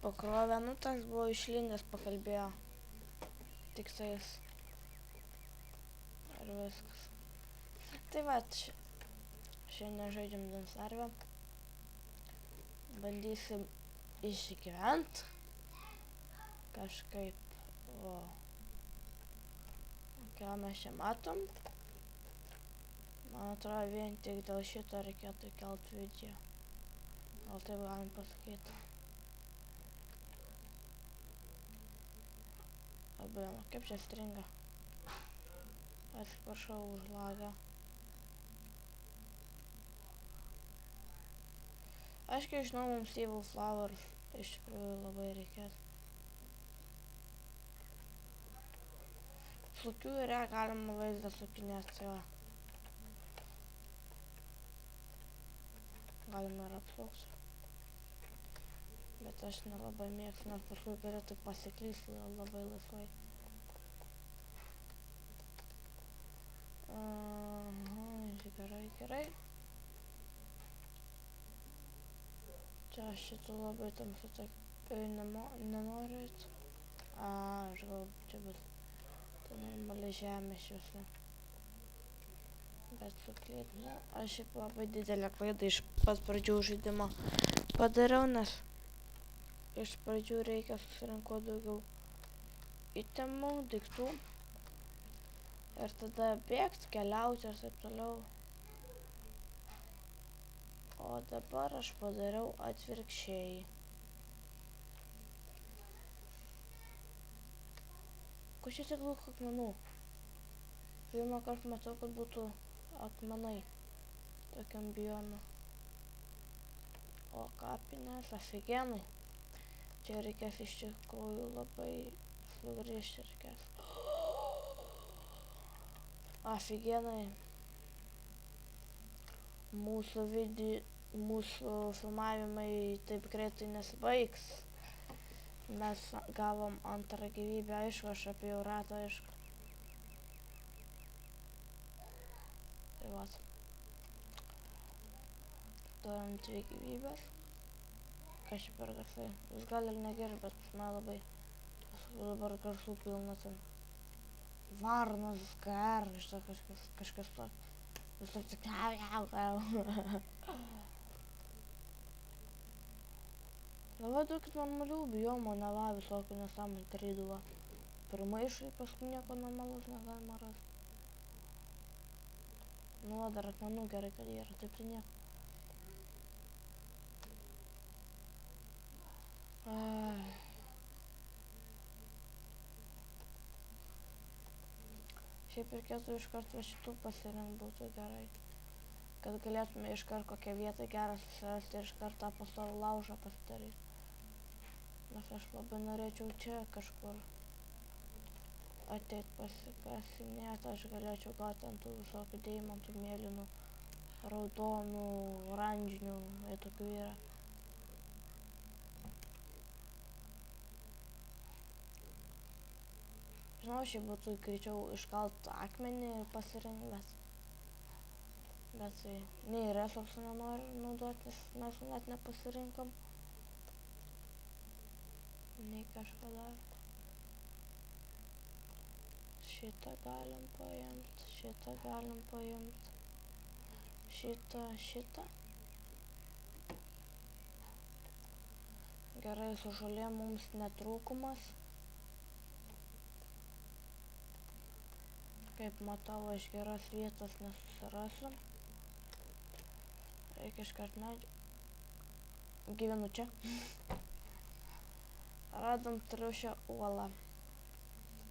Pakrovė, nu tas buvo išlindęs, pakalbėjo. Tik tais. Ir viskas. Tai va, šiandien žaidžiam Dansarvę. Bandysim išgyvent. Kažkaip. O. Ką mes čia matom. Man atrodo, vien tik dėl šito reikėtų įkelt video. Gal taip galim pasakyti. Abejama, kaip čia stringa. Atsiprašau už lagą. Aiškiai žinau, mums Evil Flowers iš tikrųjų labai reikės. Sukių yra galima vaizdą sukinės, tai va. Galima ir apsaugti. Bet aš nelabai mėgstu, nes paskui galėtų pasiklysti labai laisvai. Gerai. Čia aš šitų labai tamsių taip nenoriu eit. Aš gal čia bus tai normali žemė šiuose. Bet suklydau. Aš šiaip labai didelę klaidą iš pat pradžių žaidimo padariau, nes iš pradžių reikia susirinkti daugiau itemų, daiktų. Ir tada bėgti, keliauti ir taip toliau. O dabar aš padariau atvirkščiai. Ko čia tiek daug akmenų? Pirmą kartą matau, kad būtų akmenai tokiam biome. O kapinės afigenai. Čia reikės iš tikrųjų labai sugrįžti reikės. Afigenai. Mūsų filmavimai taip greitai nesibaigs. Mes gavom antrą gyvybę, aišku, aš apie jau ratą, aišku. Tai vat. Turim 2 gyvybės. Kas čia per garsai? Jūs gal ir negeri, bet man labai dabar garsų pilna ten. Varnos, gargžda, kažkas tokio. Jūs taip tik Dabar duokit normalių biomų, ne va visokių nesąmonį darydavo. Primaišai, paskui nieko normalaus negalima rasti. Nu, dar akmenų gerai, kad yra, taip tai nieko. Šiaip reikėtų iškart va šitų pasirinkt, būtų gerai. Kad galėtume iškart kokią vietą gerą susirasti ir iškart tą pastovų laužą pasidaryti. Nes aš labai norėčiau čia kažkur ateit pasikasinėti, aš galėčiau gauti ant tų visokių deimantų, mėlynų, raudonų, oranžinių, tokių yra. Žinau, šiaip būtų greičiau iškalt akmenį ir pasirinkti, bet tai nei resursų nenoriu naudoti, nes mes net nepasirinkom. Nei kažką dar. Šitą galim paimt, šitą galim paimt. Šitą. Gerai, su žolė mums netrūkumas. Kaip matau, aš geros vietos nesusirasiu. Reikia iškart medžių. Gyvenu čia. Radom triušio uolą.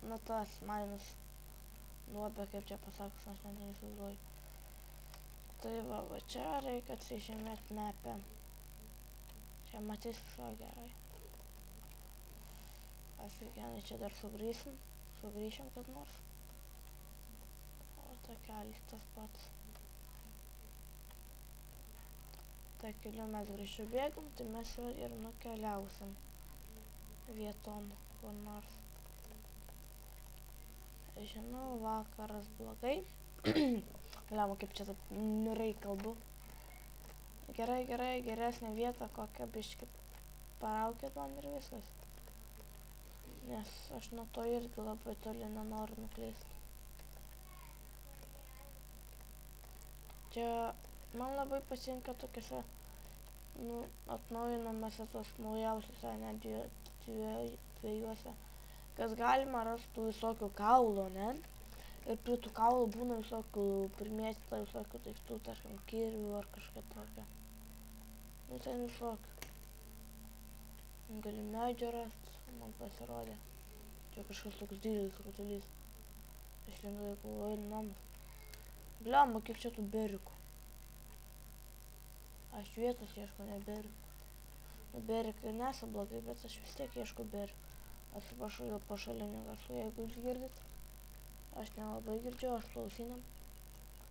Nu tas minus duobė, kaip čia pasakus, aš net neįsivaizduoju. Tai va čia reikia atsižymėti mapę. Čia matys visą gerai. Afigenai, čia dar sugrįšim kad nors. O takelis tas pats. Takeliu mes grįžčiau bėgam, tai mes jau ir nukeliausim vieton kur nors. Žinau, vakaras blogai. Gliau, kaip čia taip niurai kalbu. Gerai, geresnė vieta kokia biškį paraukit man ir viskas. Nes aš nuo to irgi labai toli nenoriu nuklysti. Čia man labai patinka tokiuose, atnaujinamose tos naujausiuose, net dviejuose, kas galima rastų visokių kaulų, ne? Ir prie tų kaulų būna visokių primėtyta visokių daiktų, tarkim, kirvių ar kažką tokio. Nu, ten visokių. Gali medžio rast, man pasirodė. Čia kažkas toks didelis rutulys. Aš lengvai galvoju, namas. Bliamba, kiek čia tų berikų. Aš vietos ieško, ne berikų. Nu, berikai nesa blogai, bet aš vis tiek ieško berikų. Atsiprašau dėl pašalinių garsų, jeigu jūs girdit. Aš nelabai girdžiu, aš klausinam.